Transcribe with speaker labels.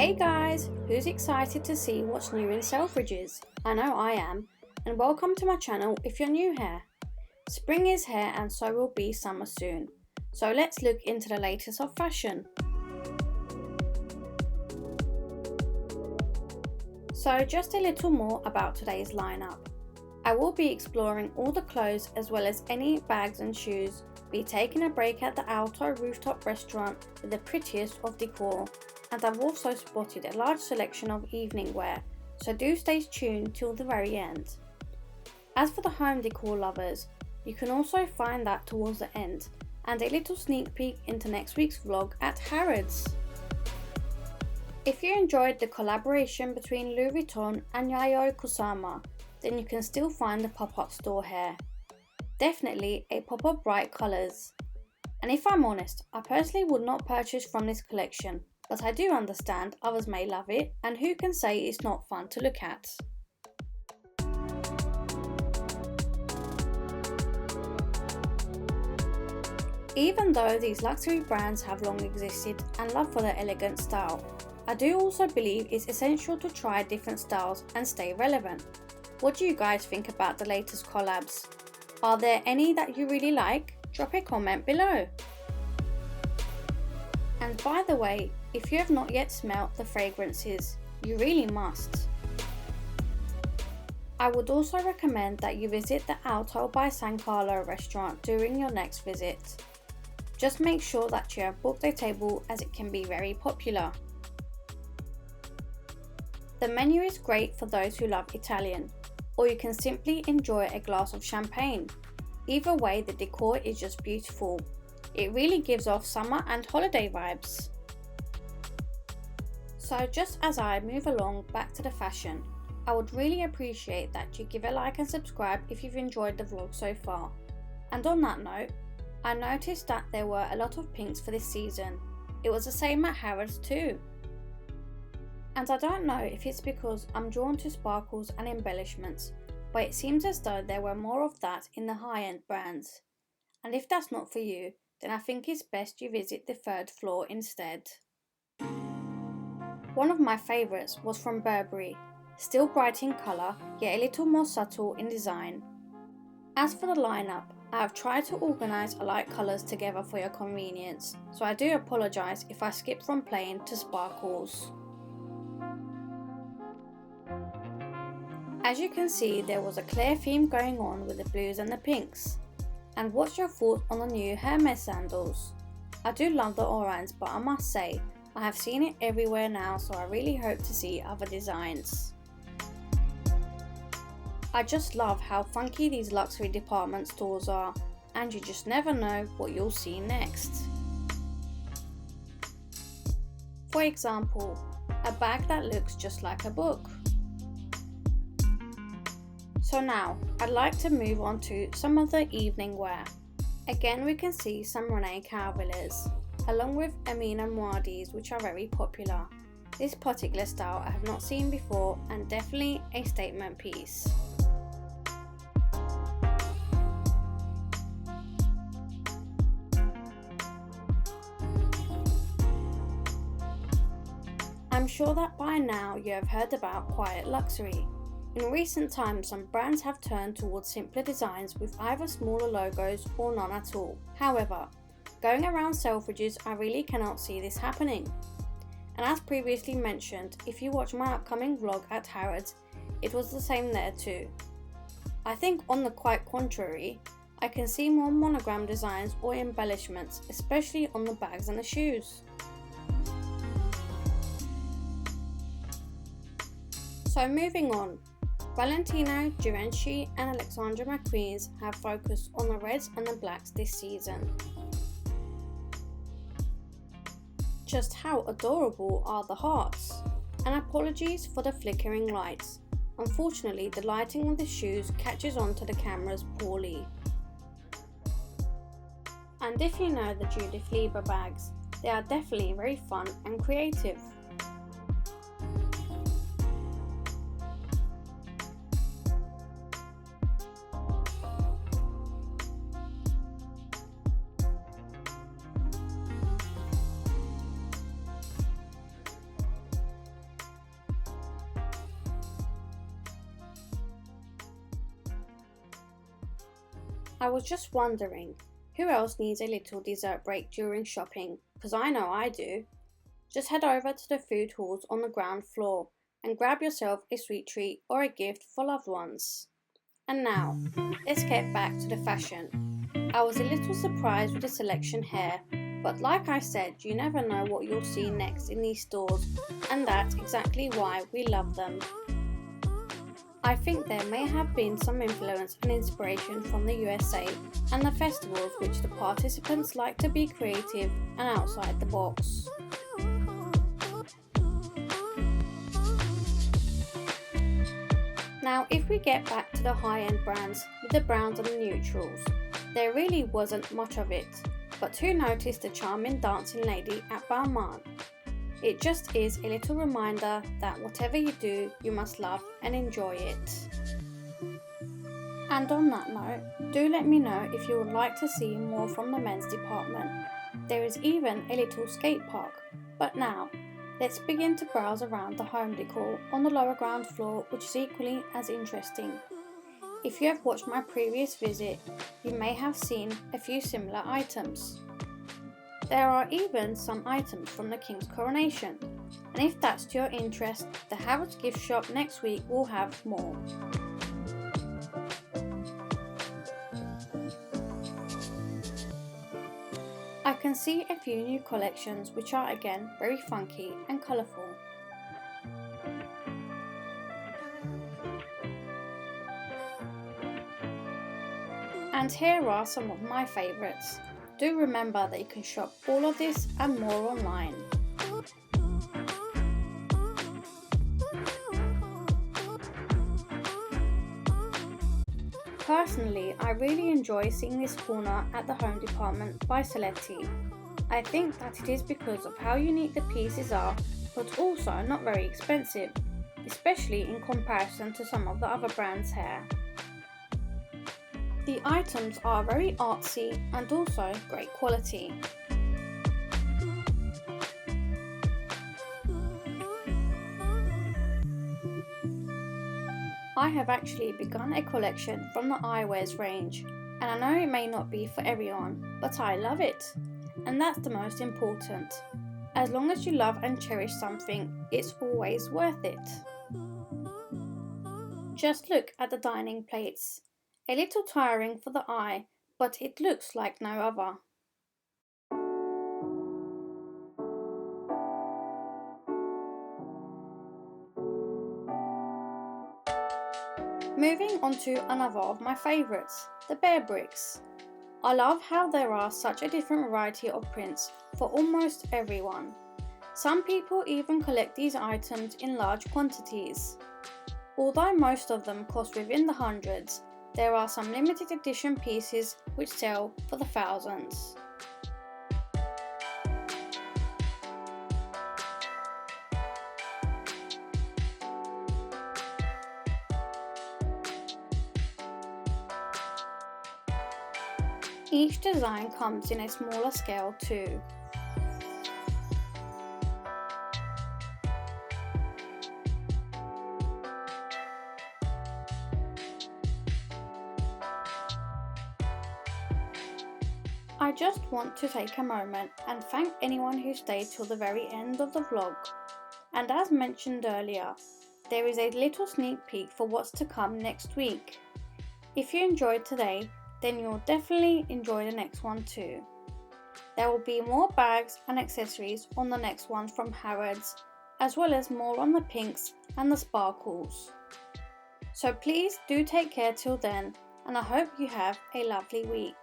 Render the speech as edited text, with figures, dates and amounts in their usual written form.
Speaker 1: Hey guys, who's excited to see what's new in Selfridges? I know I am, and welcome to my channel if you're new here. Spring is here and so will be summer soon, so let's look into the latest of fashion. So just a little more about today's lineup. I will be exploring all the clothes as well as any bags and shoes, be taking a break at the Alto rooftop restaurant with the prettiest of decor, and I've also spotted a large selection of evening wear, so do stay tuned till the very end. As for the home decor lovers, you can also find that towards the end, and a little sneak peek into next week's vlog at Harrods. If you enjoyed the collaboration between Louis Vuitton and Yayoi Kusama, then you can still find the pop-up store here. Definitely a pop of bright colours. And if I'm honest, I personally would not purchase from this collection, but I do understand others may love it, and who can say it's not fun to look at. Even though these luxury brands have long existed and loved for their elegant style, I do also believe it's essential to try different styles and stay relevant. What do you guys think about the latest collabs? Are there any that you really like? Drop a comment below. And by the way, if you have not yet smelt the fragrances, you really must. I would also recommend that you visit the Alto by San Carlo restaurant during your next visit. Just make sure that you have booked a table as it can be very popular. The menu is great for those who love Italian, or you can simply enjoy a glass of champagne. Either way, the decor is just beautiful. It really gives off summer and holiday vibes. So just as I move along back to the fashion, I would really appreciate that you give a like and subscribe if you've enjoyed the vlog so far. And on that note, I noticed that there were a lot of pinks for this season. It was the same at Harrods too. And I don't know if it's because I'm drawn to sparkles and embellishments, but it seems as though there were more of that in the high-end brands. And if that's not for you, then I think it's best you visit the third floor instead. One of my favourites was from Burberry, still bright in colour, yet a little more subtle in design. As for the lineup, I have tried to organise light colours together for your convenience, so I do apologise if I skip from plain to sparkles. As you can see, there was a clear theme going on with the blues and the pinks. And what's your thought on the new Hermes sandals? I do love the orange, but I must say, I have seen it everywhere now, so I really hope to see other designs. I just love how funky these luxury department stores are, and you just never know what you'll see next. For example, a bag that looks just like a book. So now, I'd like to move on to some of the evening wear. Again, we can see some René Calvilles, along with Amina Muaddi's, which are very popular. This particular style I have not seen before, and definitely a statement piece. I'm sure that by now you have heard about quiet luxury. In recent times, some brands have turned towards simpler designs with either smaller logos or none at all. However, going around Selfridges, I really cannot see this happening. And as previously mentioned, if you watch my upcoming vlog at Harrods, it was the same there too. I think on the quite contrary, I can see more monogram designs or embellishments, especially on the bags and the shoes. So moving on. Valentino, Givenchy and Alexander McQueen have focused on the reds and the blacks this season. Just how adorable are the hearts? And apologies for the flickering lights. Unfortunately, the lighting of the shoes catches onto the cameras poorly. And if you know the Judith Lieber bags, they are definitely very fun and creative. I was just wondering, who else needs a little dessert break during shopping? Because I know I do. Just head over to the food halls on the ground floor and grab yourself a sweet treat or a gift for loved ones. And now, let's get back to the fashion. I was a little surprised with the selection here, but like I said, you never know what you'll see next in these stores, and that's exactly why we love them. I think there may have been some influence and inspiration from the USA and the festivals, which the participants like to be creative and outside the box. Now, if we get back to the high-end brands with the browns and the neutrals, there really wasn't much of it, but who noticed the charming dancing lady at Balmain? It just is a little reminder that whatever you do, you must love and enjoy it. And on that note, do let me know if you would like to see more from the men's department. There is even a little skate park. But now, let's begin to browse around the home decor on the lower ground floor, which is equally as interesting. If you have watched my previous visit, you may have seen a few similar items. There are even some items from the King's coronation, and if that's to your interest, the Harrods gift shop next week will have more. I can see a few new collections which are again very funky and colourful. And here are some of my favourites. Do remember that you can shop all of this and more online. Personally, I really enjoy seeing this corner at the home department by Seletti. I think that it is because of how unique the pieces are, but also not very expensive, especially in comparison to some of the other brands here. The items are very artsy and also great quality. I have actually begun a collection from the eyewears range, and I know it may not be for everyone, but I love it. And that's the most important. As long as you love and cherish something, it's always worth it. Just look at the dining plates. A little tiring for the eye, but it looks like no other. Moving on to another of my favourites, the bear bricks. I love how there are such a different variety of prints for almost everyone. Some people even collect these items in large quantities. Although most of them cost within the hundreds, there are some limited edition pieces which sell for the thousands. Each design comes in a smaller scale too. I just want to take a moment and thank anyone who stayed till the very end of the vlog. And as mentioned earlier, there is a little sneak peek for what's to come next week. If you enjoyed today, then you'll definitely enjoy the next one too. There will be more bags and accessories on the next one from Harrods, as well as more on the pinks and the sparkles. So please do take care till then, and I hope you have a lovely week.